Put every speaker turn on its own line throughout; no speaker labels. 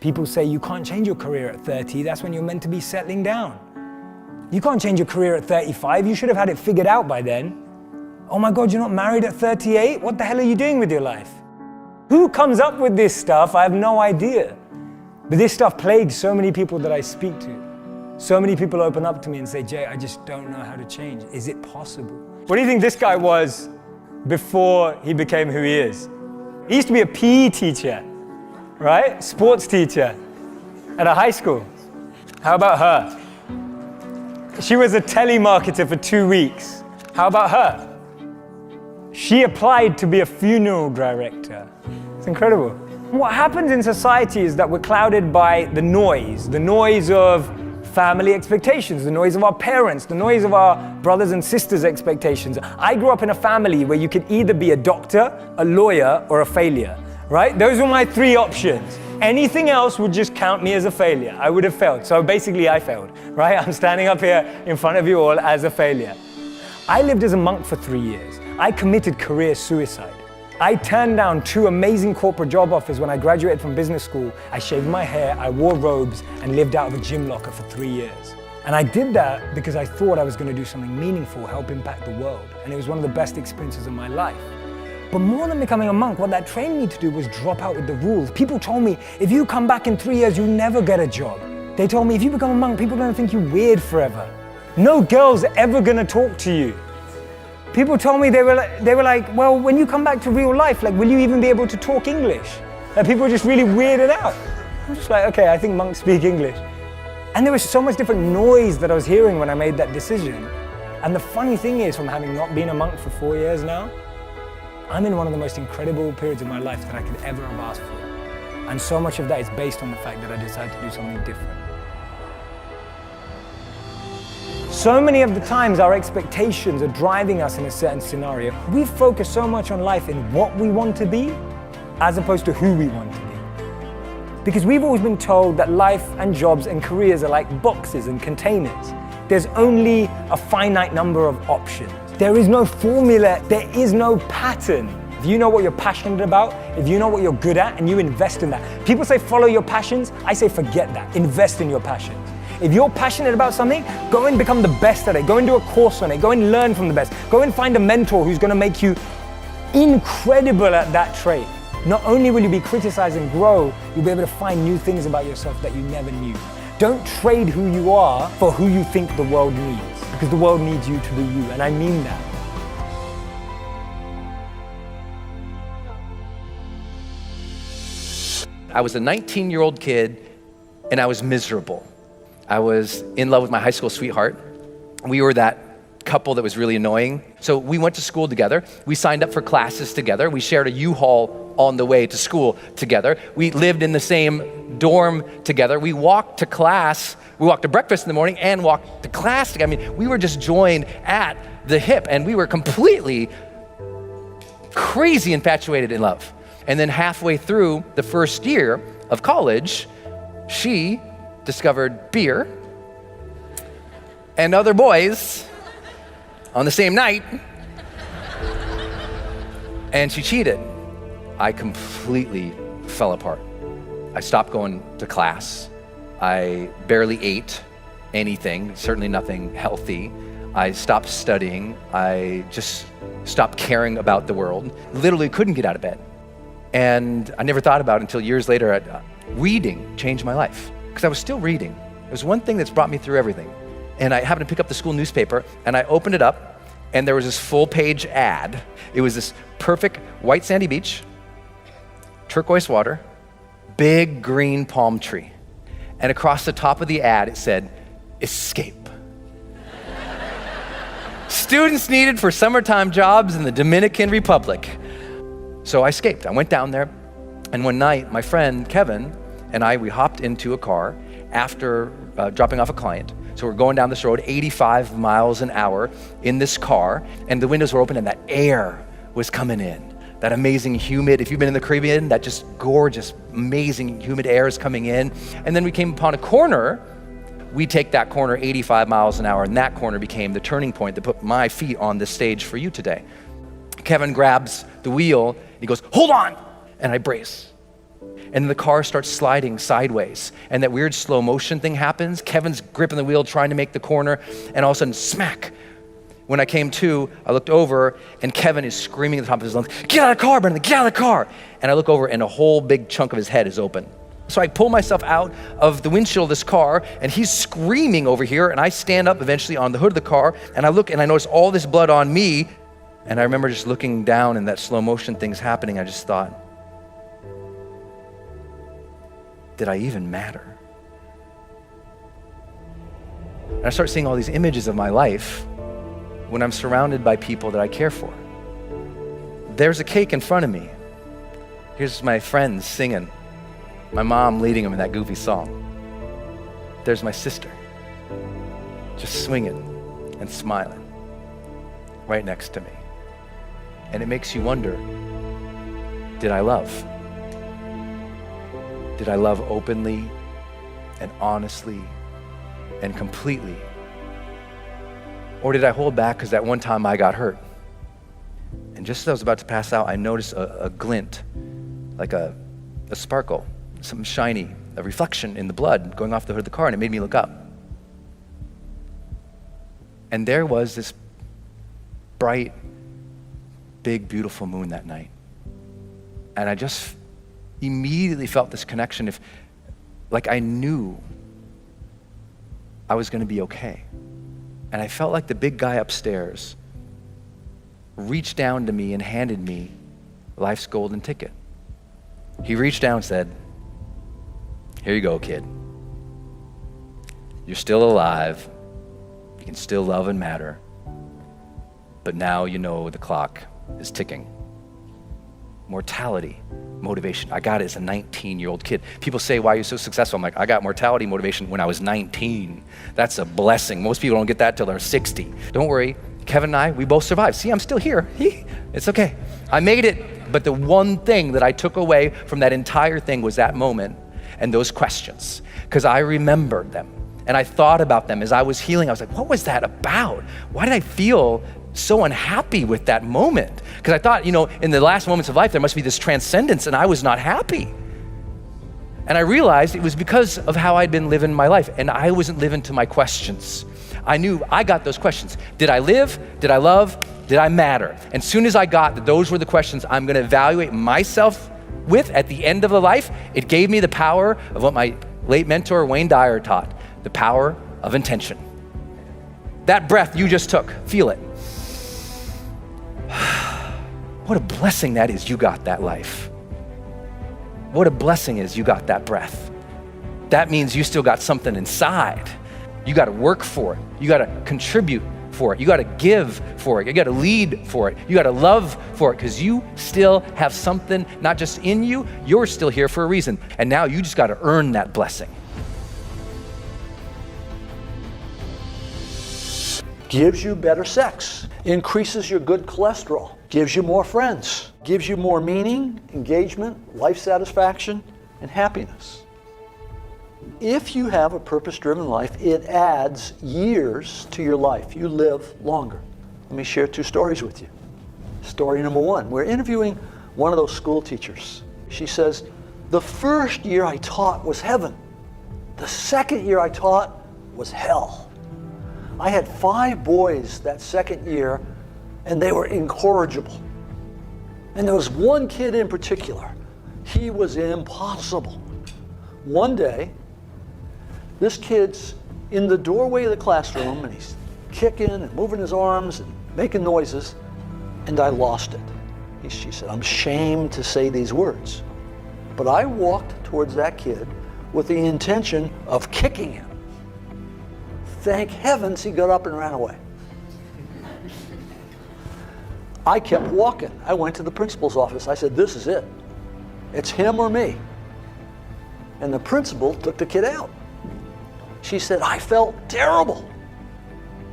People say you can't change your career at 30, that's when you're meant to be settling down. You can't change your career at 35, you should have had it figured out by then. Oh my God, you're not married at 38? What the hell are you doing with your life? Who comes up with this stuff? I have no idea. But this stuff plagues so many people that I speak to. So many people open up to me and say, Jay, I just don't know how to change. Is it possible? What do you think this guy was before he became who he is? He used to be a PE teacher, right? Sports teacher at a high school. How about her? She was a telemarketer for 2 weeks. How about her? She applied to be a funeral director. It's incredible. What happens in society is that we're clouded by the noise of family expectations, the noise of our parents, the noise of our brothers and sisters' expectations. I grew up in a family where you could either be a doctor, a lawyer, or a failure, right? Those were my 3 options. Anything else would just count me as a failure. I would have failed. So basically I failed, right? I'm standing up here in front of you all as a failure. I lived as a monk for 3 years. I committed career suicide. I turned down 2 amazing corporate job offers when I graduated from business school. I shaved my hair, I wore robes, and lived out of a gym locker for 3 years. And I did that because I thought I was going to do something meaningful, help impact the world. And it was one of the best experiences of my life. But more than becoming a monk, what that trained me to do was drop out with the rules. People told me, if you come back in 3 years, you'll never get a job. They told me, if you become a monk, people are going to think you're weird forever. No girl's ever going to talk to you. People told me, they were like, well, when you come back to real life, like, will you even be able to talk English? Like, people were just really weirded out. I'm just like, okay, I think monks speak English. And there was so much different noise that I was hearing when I made that decision. And the funny thing is, from having not been a monk for 4 years now, I'm in one of the most incredible periods of my life that I could ever have asked for. And so much of that is based on the fact that I decided to do something different. So many of the times our expectations are driving us in a certain scenario. We focus so much on life in what we want to be as opposed to who we want to be. Because we've always been told that life and jobs and careers are like boxes and containers. There's only a finite number of options. There is no formula, there is no pattern. If you know what you're passionate about, if you know what you're good at, and you invest in that. People say follow your passions, I say forget that, invest in your passions. If you're passionate about something, go and become the best at it. Go and do a course on it. Go and learn from the best. Go and find a mentor who's going to make you incredible at that trait. Not only will you be criticized and grow, you'll be able to find new things about yourself that you never knew. Don't trade who you are for who you think the world needs, because the world needs you to be you, and I mean that.
I was a 19-year-old kid, and I was miserable. I was in love with my high school sweetheart. We were that couple that was really annoying. So we went to school together. We signed up for classes together. We shared a U-Haul on the way to school together. We lived in the same dorm together. We walked to class. We walked to breakfast in the morning and walked to class together. I mean, we were just joined at the hip, and we were completely crazy infatuated in love. And then halfway through the first year of college, she discovered beer and other boys on the same night, and she cheated. I completely fell apart. I stopped going to class. I barely ate anything, certainly nothing healthy. I stopped studying. I just stopped caring about the world. Literally couldn't get out of bed. And I never thought about it until years later. Reading changed my life, because I was still reading. It was one thing that's brought me through everything. And I happened to pick up the school newspaper, and I opened it up, and there was this full-page ad. It was this perfect white sandy beach, turquoise water, big green palm tree. And across the top of the ad, it said, escape. Students needed for summertime jobs in the Dominican Republic. So I escaped. I went down there, and one night, my friend Kevin and I, we hopped into a car after dropping off a client. So we're going down this road, 85 miles an hour in this car, and the windows were open and that air was coming in. That amazing humid, if you've been in the Caribbean, that just gorgeous, amazing humid air is coming in. And then we came upon a corner. We take that corner 85 miles an hour, and that corner became the turning point that put my feet on this stage for you today. Kevin grabs the wheel, he goes, hold on, and I brace. And the car starts sliding sideways. And that weird slow motion thing happens. Kevin's gripping the wheel, trying to make the corner. And all of a sudden, smack. When I came to, I looked over and Kevin is screaming at the top of his lungs, "Get out of the car, Brendan, get out of the car." And I look over and a whole big chunk of his head is open. So I pull myself out of the windshield of this car and he's screaming over here, and I stand up eventually on the hood of the car and I look and I notice all this blood on me. And I remember just looking down and that slow motion thing's happening. I just thought, did I even matter? And I start seeing all these images of my life when I'm surrounded by people that I care for. There's a cake in front of me. Here's my friends singing. My mom leading them in that goofy song. There's my sister, just swinging and smiling right next to me. And it makes you wonder, did I love? Did I love openly and honestly and completely? Or did I hold back because that one time I got hurt? And just as I was about to pass out, I noticed a glint, like a sparkle, something shiny, a reflection in the blood going off the hood of the car, and it made me look up. And there was this bright, big, beautiful moon that night. And I just immediately felt this connection, like I knew I was gonna be okay. And I felt like the big guy upstairs reached down to me and handed me life's golden ticket. He reached down and said, "Here you go, kid. You're still alive. You can still love and matter. But now you know the clock is ticking." Mortality, motivation. I got it as a 19-year-old kid. People say, "Why are you so successful?" I'm like, I got mortality motivation when I was 19. That's a blessing. Most people don't get that till they're 60. Don't worry, Kevin and I, we both survived. See, I'm still here. It's okay. I made it. But the one thing that I took away from that entire thing was that moment and those questions, because I remembered them and I thought about them as I was healing. I was like, what was that about? Why did I feel so unhappy with that moment? Because I thought, in the last moments of life, there must be this transcendence, and I was not happy. And I realized it was because of how I'd been living my life, and I wasn't living to my questions. I knew I got those questions. Did I live? Did I love? Did I matter? And soon as I got that those were the questions I'm gonna evaluate myself with at the end of the life, it gave me the power of what my late mentor, Wayne Dyer, taught, the power of intention. That breath you just took, feel it. What a blessing that is you got that life. What a blessing is you got that breath. That means you still got something inside. You gotta work for it. You gotta contribute for it. You gotta give for it. You gotta lead for it. You gotta love for it, because you still have something not just in you, you're still here for a reason. And now you just gotta earn that blessing.
Gives you better sex, increases your good cholesterol, gives you more friends, gives you more meaning, engagement, life satisfaction, and happiness. If you have a purpose-driven life, it adds years to your life. You live longer. Let me share 2 stories with you. Story number 1, we're interviewing one of those school teachers. She says, the first year I taught was heaven. The second year I taught was hell. I had 5 boys that second year, and they were incorrigible. And there was one kid in particular. He was impossible. One day, this kid's in the doorway of the classroom, and he's kicking and moving his arms and making noises, and I lost it. She said, I'm ashamed to say these words, but I walked towards that kid with the intention of kicking him. Thank heavens he got up and ran away. I kept walking. I went to the principal's office. I said, this is it. It's him or me. And the principal took the kid out. She said, I felt terrible.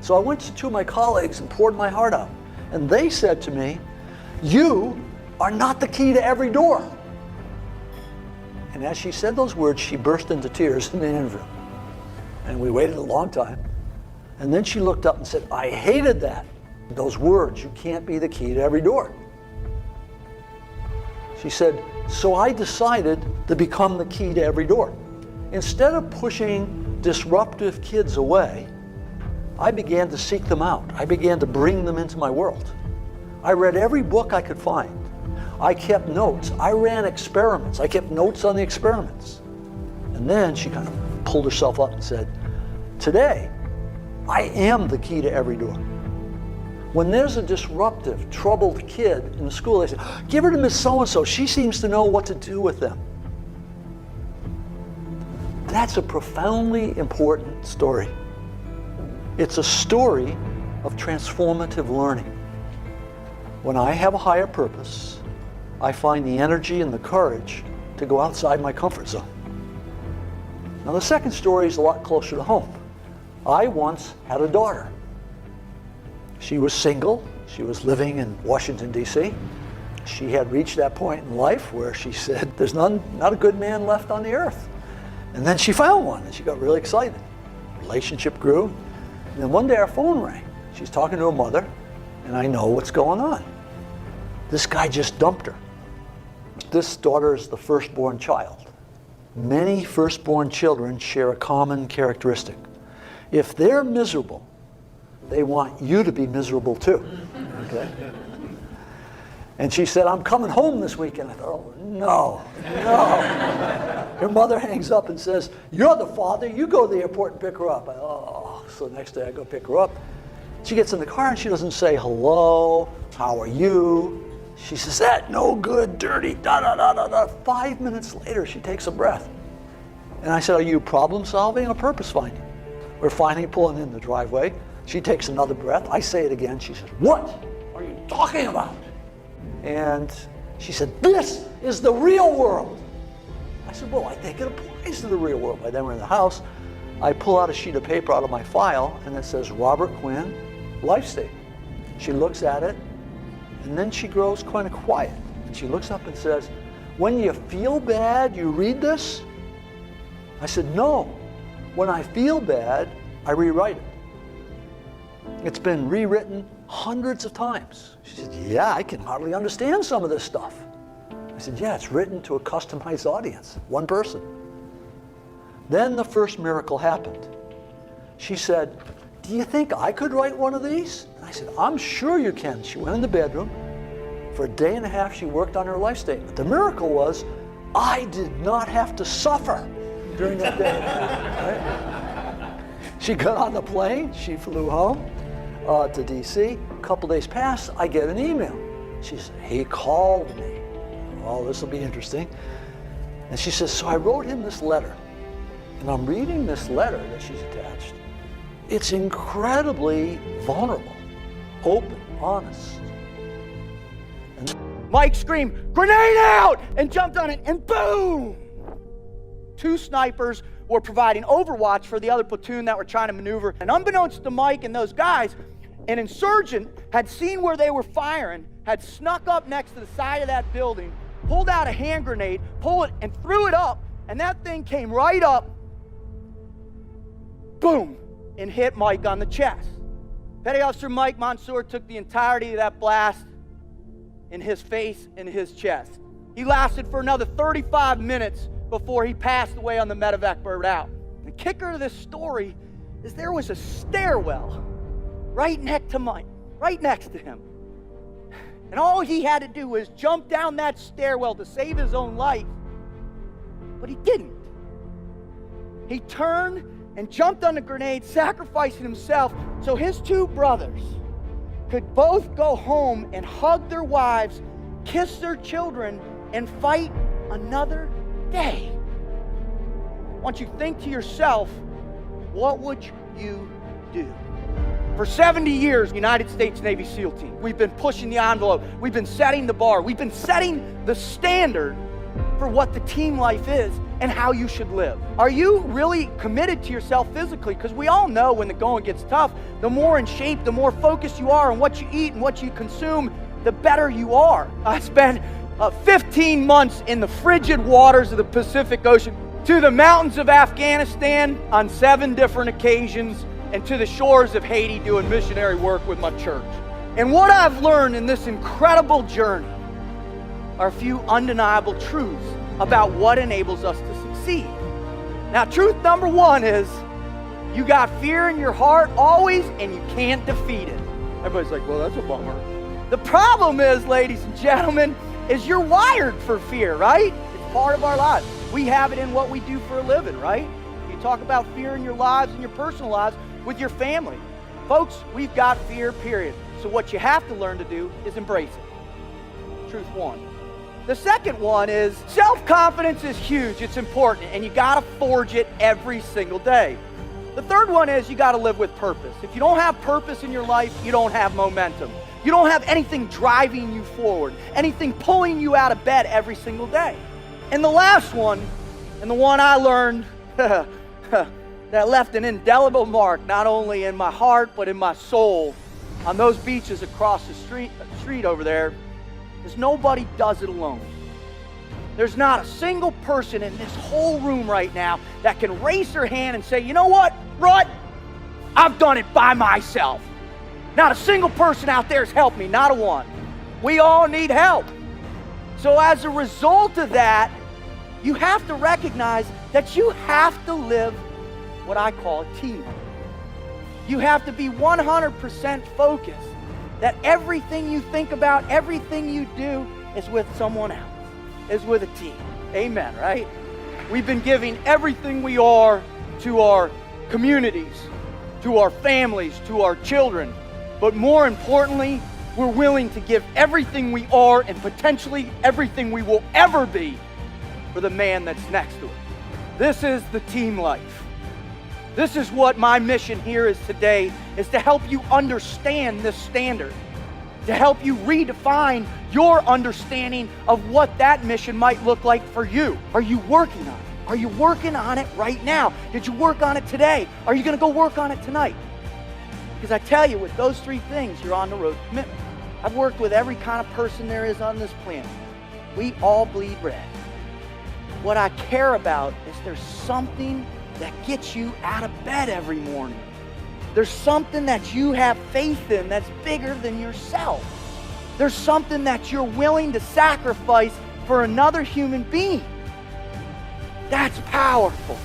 So I went to 2 of my colleagues and poured my heart out. And they said to me, you are not the key to every door. And as she said those words, she burst into tears in the interview. And we waited a long time. And then she looked up and said, I hated that. Those words, you can't be the key to every door. She said, So I decided to become the key to every door. Instead of pushing disruptive kids away, I began to seek them out. I began to bring them into my world. I read every book I could find. I kept notes. I ran experiments. I kept notes on the experiments. And then she kind of pulled herself up and said, today, I am the key to every door. When there's a disruptive, troubled kid in the school, they say, give her to Miss So-and-so. She seems to know what to do with them. That's a profoundly important story. It's a story of transformative learning. When I have a higher purpose, I find the energy and the courage to go outside my comfort zone. Now, the second story is a lot closer to home. I once had a daughter. She was single. She was living in Washington, D.C. She had reached that point in life where she said, there's not a good man left on the earth. And then she found one, and she got really excited. Relationship grew. And then one day our phone rang. She's talking to her mother, and I know what's going on. This guy just dumped her. This daughter is the firstborn child. Many firstborn children share a common characteristic. If they're miserable, they want you to be miserable too. Okay? And she said, I'm coming home this weekend. I thought, oh, no. Her mother hangs up and says, you're the father, you go to the airport and pick her up. So the next day I go pick her up. She gets in the car and she doesn't say, hello, how are you? She says, that no good, dirty, da-da-da-da-da. 5 minutes later, she takes a breath. And I said, are you problem solving or purpose finding? We're finally pulling in the driveway. She takes another breath. I say it again. She says, what are you talking about? And she said, this is the real world. I said, well, I think it applies to the real world. By then we're in the house. I pull out a sheet of paper out of my file, and it says, Robert Quinn, life statement. She looks at it, and then she grows kind of quiet. And she looks up and says, when you feel bad, you read this? I said, no. When I feel bad, I rewrite it. It's been rewritten hundreds of times. She said, yeah, I can hardly understand some of this stuff. I said, yeah, it's written to a customized audience, one person. Then the first miracle happened. She said, do you think I could write one of these? And I said, I'm sure you can. She went in the bedroom. For a day and a half, she worked on her life statement. The miracle was, I did not have to suffer during that day. Right? She got on the plane. She flew home to D.C. A couple days passed. I get an email. She said, he called me. Oh, this will be interesting. And she says, so I wrote him this letter. And I'm reading this letter that she's attached. It's incredibly vulnerable, open, honest. And
Mike screamed, grenade out! And jumped on it, and boom! 2 snipers were providing overwatch for the other platoon that were trying to maneuver. And unbeknownst to Mike and those guys, an insurgent had seen where they were firing, had snuck up next to the side of that building, pulled out a hand grenade, pulled it, and threw it up, and that thing came right up, boom, and hit Mike on the chest. Petty Officer Mike Mansour took the entirety of that blast in his face and his chest. He lasted for another 35 minutes before he passed away on the medevac bird out. The kicker to this story is there was a stairwell right next to him. And all he had to do was jump down that stairwell to save his own life, but he didn't. He turned and jumped on the grenade, sacrificing himself so his 2 brothers could both go home and hug their wives, kiss their children, and fight another day. Once you think to yourself, what would you do? For 70 years, United States Navy SEAL team, we've been pushing the envelope. We've been setting the bar. We've been setting the standard for what the team life is and how you should live. Are you really committed to yourself physically? Because we all know when the going gets tough, the more in shape, the more focused you are on what you eat and what you consume, the better you are. I spent 15 months in the frigid waters of the Pacific Ocean, to the mountains of Afghanistan on 7 different occasions, and to the shores of Haiti doing missionary work with my church. And what I've learned in this incredible journey are a few undeniable truths about what enables us to succeed. Now, truth number one is you got fear in your heart always, and you can't defeat it. Everybody's like, well, that's a bummer. The problem is, ladies and gentlemen, is you're wired for fear, right? It's part of our lives. We have it in what we do for a living, right? You talk about fear in your lives and your personal lives with your family. Folks, we've got fear, period. So what you have to learn to do is embrace it. Truth one. The second one is self-confidence is huge. It's important, and you got to forge it every single day. The third one is you got to live with purpose. If you don't have purpose in your life, you don't have momentum. You don't have anything driving you forward, anything pulling you out of bed every single day. And the last one, and the one I learned that left an indelible mark not only in my heart but in my soul on those beaches across the street over there, is nobody does it alone. There's not a single person in this whole room right now that can raise their hand and say, you know what, Rut, I've done it by myself. Not a single person out there has helped me, not a one. We all need help. So as a result of that, you have to recognize that you have to live what I call a team. You have to be 100% focused that everything you think about, everything you do is with someone else, is with a team. Amen, right? We've been giving everything we are to our communities, to our families, to our children. But more importantly, we're willing to give everything we are and potentially everything we will ever be for the man that's next to us. This is the team life. This is what my mission here is today, is to help you understand this standard, to help you redefine your understanding of what that mission might look like for you. Are you working on it? Are you working on it right now? Did you work on it today? Are you going to go work on it tonight? Because I tell you, with those three things, you're on the road to commitment. I've worked with every kind of person there is on this planet. We all bleed red. What I care about is there's something that gets you out of bed every morning. There's something that you have faith in that's bigger than yourself. There's something that you're willing to sacrifice for another human being. That's powerful.